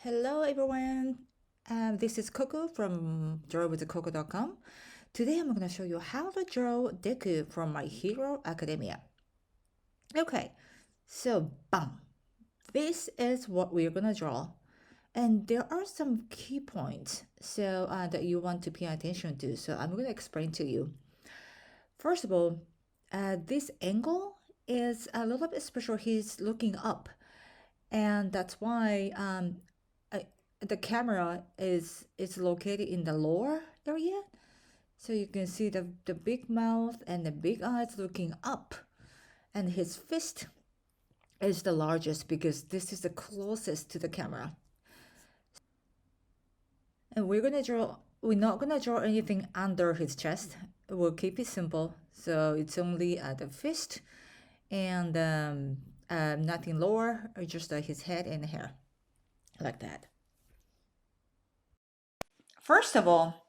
Hello everyone, this is Coco from drawwithcoco.com. Today I'm going to show you how to draw Deku from My Hero Academia. Okay, so bam, this is what we're going to draw. And there are some key points that you want to pay attention to. So I'm going to explain to you. First of all, this angle is a little bit special. He's looking up, and that's why I, the camera is located in the lower area, so you can see the big mouth and the big eyes looking up, and his fist is the largest because this is the closest to the camera. And we're not gonna draw anything under his chest. We'll keep it simple, so it's only the fist and nothing lower, or just his head and hair, like that. First of all,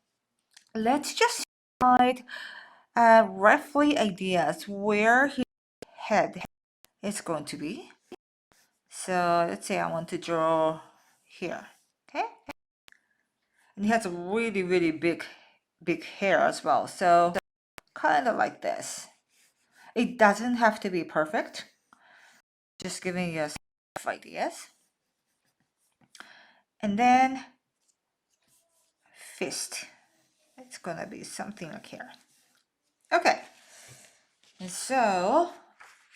let's just find roughly ideas where his head is going to be. So let's say I want to draw here, okay? And he has a really, really big hair as well. So kind of like this. It doesn't have to be perfect. Just giving you some ideas. And then fist. It's gonna be something like here. Okay. And so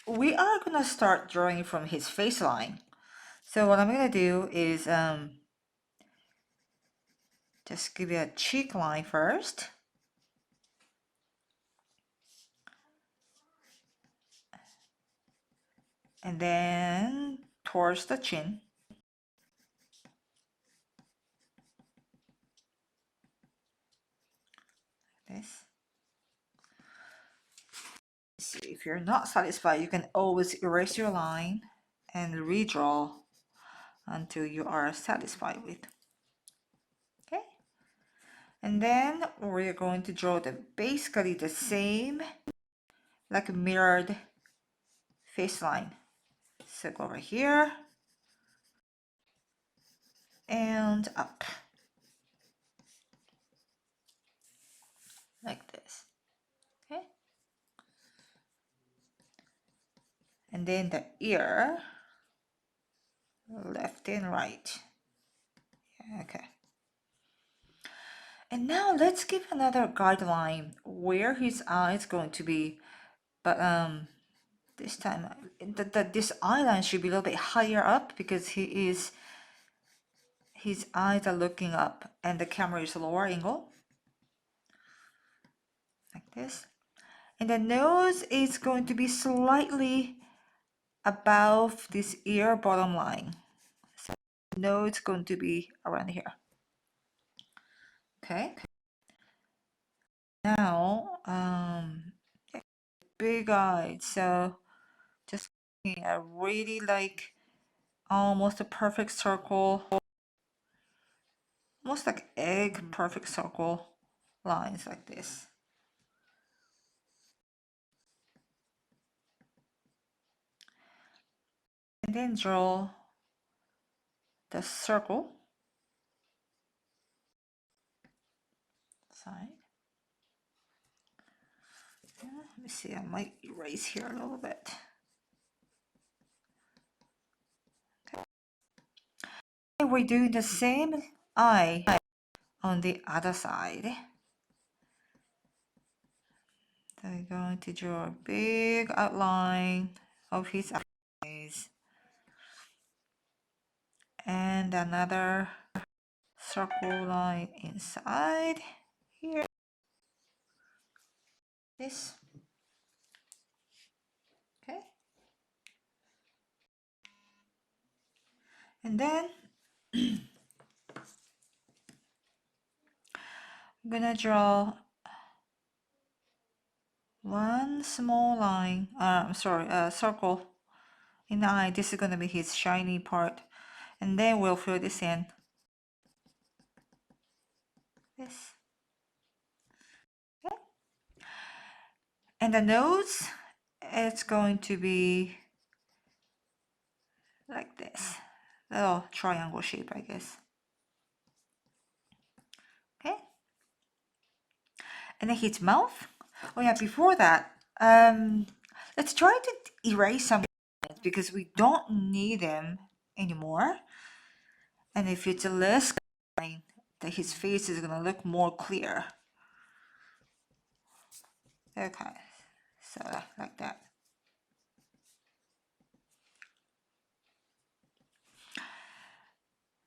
we are gonna start drawing from his face line. So what I'm gonna do is just give you a cheek line first. And then towards the chin. This. See, if you're not satisfied, you can always erase your line and redraw until you are satisfied with. Okay. And then we're going to draw basically the same, like a mirrored face line. So go over here and up, like this. Okay. And then the ear, left and right. Okay. And now let's give another guideline where his eye is going to be. But this time this eyeline should be a little bit higher up because his eyes are looking up and the camera is lower angle. Like this. And the nose is going to be slightly above this ear bottom line. So the nose is going to be around here. Okay. Now, big eyes. So just a really like almost a perfect circle, almost like egg perfect circle lines like this. And then draw the circle side. Let me see, I might erase here a little bit. Okay. We're doing the same eye on the other side. So we're going to draw a big outline of his eyes. And another circle line inside here. This. Okay. And then I'm gonna draw one small line, circle in the eye. This is gonna be his shiny part. And then we'll fill this in. This. Okay. And the nose, it's going to be like this. little triangle shape, I guess. Okay. And then his mouth. Oh yeah, before that, let's try to erase some because we don't need them anymore. And if it's less line, then his face is gonna look more clear. Okay, so like that.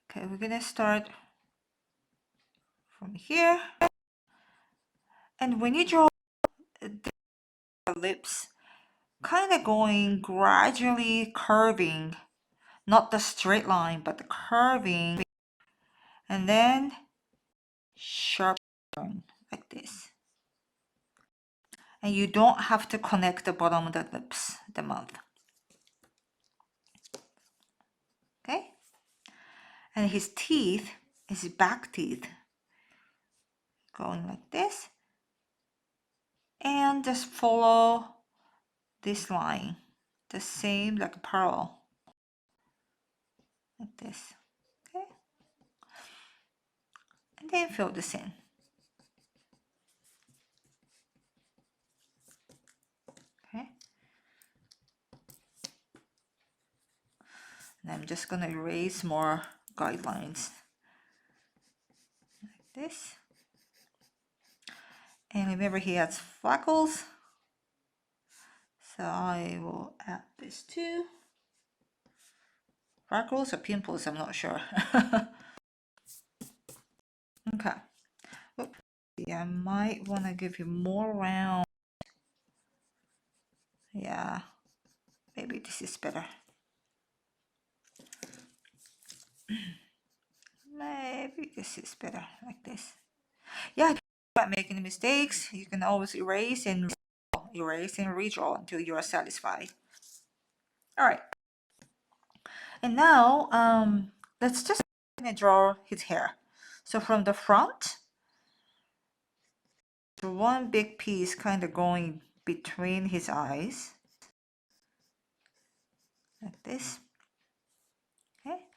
Okay, we're gonna start from here. And when you draw the lips, kind of going gradually curving, not the straight line, but the curving, and then sharp turn like this. And you don't have to connect the bottom of the lips, the mouth. Okay? And his teeth, his back teeth, going like this. And just follow this line, the same like parallel, like this. Okay? And then fill this in. Okay? And I'm just gonna erase more guidelines like this. And remember he has freckles, so I will add this too. Freckles or pimples, I'm not sure. Okay. Oops. Yeah, I might want to give you more round. Yeah, maybe this is better. Maybe this is better, like this. Yeah, about making mistakes, you can always erase and redraw until you are satisfied. All right. And now, let's just draw his hair. So from the front, one big piece kind of going between his eyes, like this. Okay.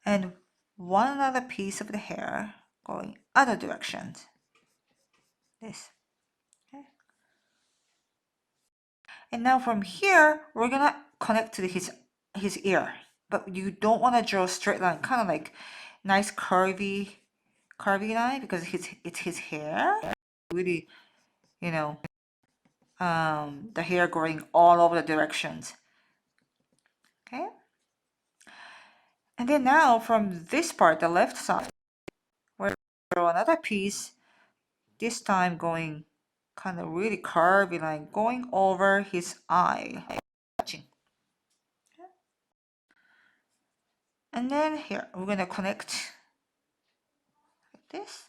And one other piece of the hair going other directions. This. Okay. And now from here, we're gonna connect to his ear. But you don't want to draw a straight line, kind of like nice curvy line because it's his hair. Really, you know, the hair going all over the directions. Okay. And then now from this part, the left side, we're gonna draw another piece. This time going kind of really curvy line going over his eye. And then here we're gonna connect like this.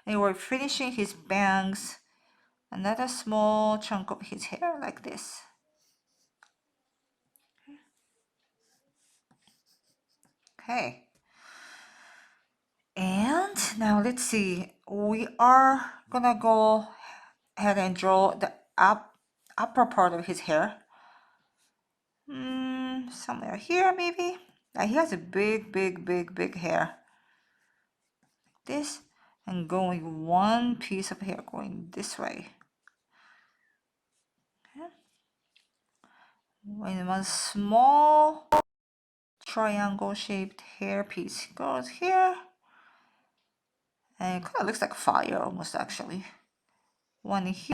And we're finishing his bangs. Another small chunk of his hair like this. Okay. And now let's see. We are gonna go ahead and draw the upper part of his hair. Somewhere here maybe. He has a big hair. Like this. And going one piece of hair going this way. Okay. When one small triangle shaped hair piece goes here. And it kind of looks like fire almost actually. One here.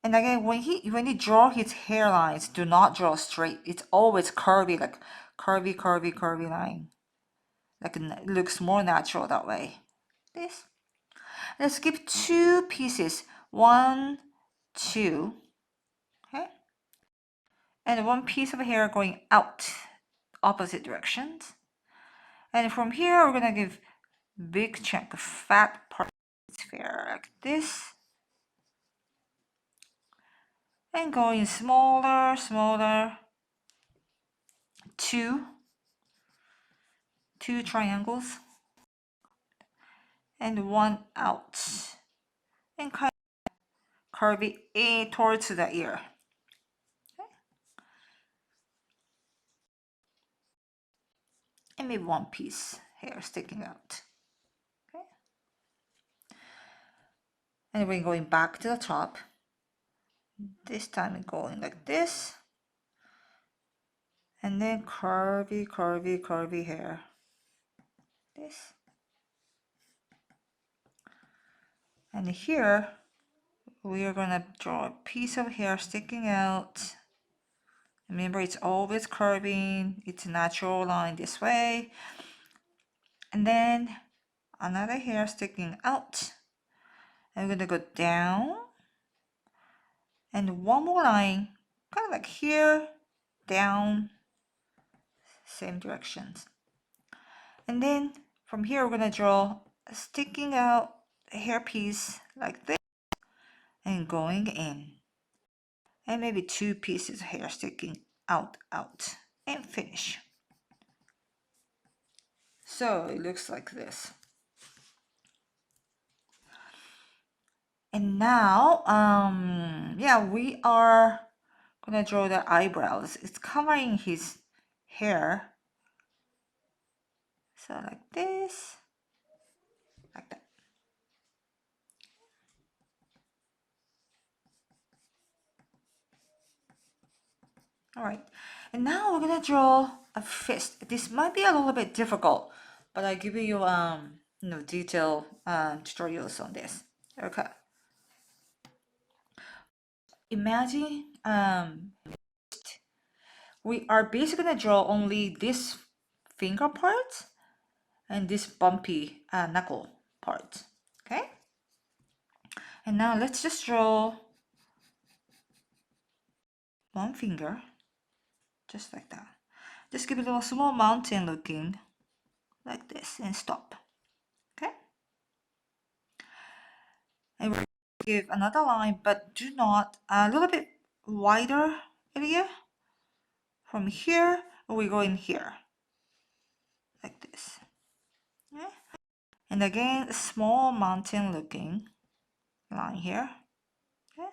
And again, when he draw his hairlines, do not draw straight. It's always curvy, like curvy line. Like it looks more natural that way. This. Let's skip two pieces. 1, 2. Okay. And one piece of hair going out, opposite directions. And from here, we're gonna give big chunk of fat part of his hair like this. And going smaller. Two triangles. And one out. And kind of curvy in towards the ear. and maybe one piece hair sticking out. Okay. And we're going back to the top. This time going like this. And then curvy, curvy, curvy hair. This. And here, we are gonna draw a piece of hair sticking out. Remember, it's always curving. It's a natural line this way. And then another hair sticking out. And we're gonna go down. And one more line, kind of like here, down, same directions. And then from here, we're gonna draw a sticking out hair piece like this and going in. And maybe two pieces of hair sticking out, and finish. So it looks like this. And now, yeah, we are gonna draw the eyebrows. It's covering his hair. So like this, like that. All right, and now we're gonna draw a fist. This might be a little bit difficult, but I give you detailed tutorials on this. Okay. Imagine we are basically gonna draw only this finger part and this bumpy knuckle part. Okay. And now let's just draw one finger, just like that. Just give it a little small mountain looking, like this, and stop. Okay. And we're going to give another line, but do not, a little bit wider area. From here, we go in here, like this. Okay. And again, a small mountain looking line here. Okay.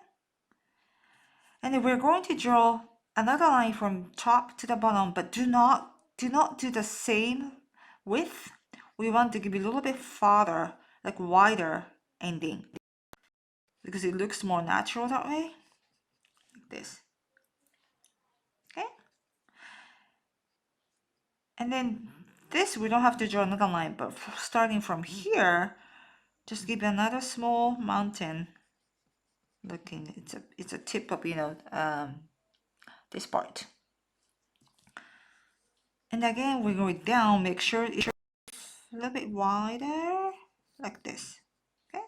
And then we're going to draw another line from top to the bottom, but do not do the same width. We want to give it a little bit farther, like wider ending, because it looks more natural that way, like this. Okay. And then this, we don't have to draw another line, but starting from here, just give another small mountain looking. It's a tip of this part. And again, we're going down. Make sure it's a little bit wider, like this. Okay.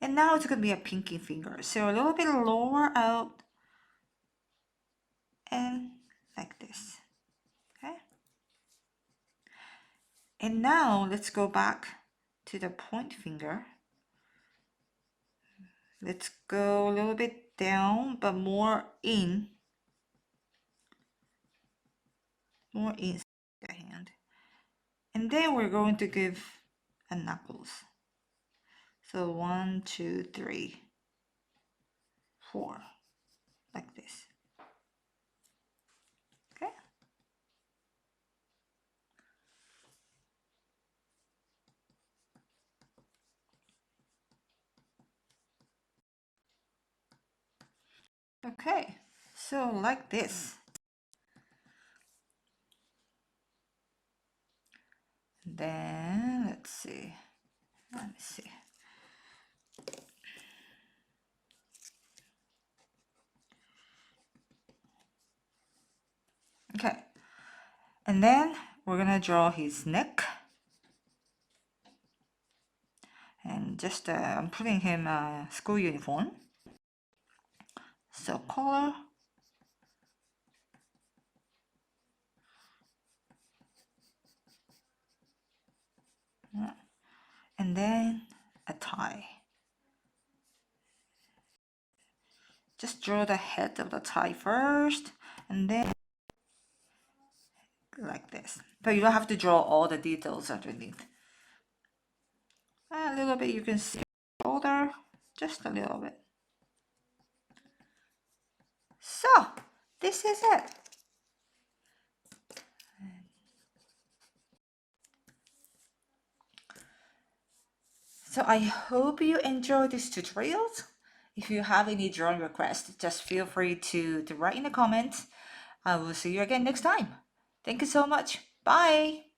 And now it's gonna be a pinky finger. So a little bit lower out, and like this. Okay. And now let's go back to the point finger. Let's go a little bit down, but more in the hand. And then we're going to give a knuckles. So 1, 2, 3, 4, like this. Okay. Okay, so like this. Then let's see. Let me see. Okay. And then we're gonna draw his neck. And just I'm putting him a school uniform. So collar. And then a tie. Just draw the head of the tie first, and then like this. But you don't have to draw all the details underneath. A little bit, you can see shoulder, just a little bit. So this is it. So I hope you enjoyed this tutorial. If you have any drawing requests, just feel free to write in the comments. I will see you again next time. Thank you so much. Bye.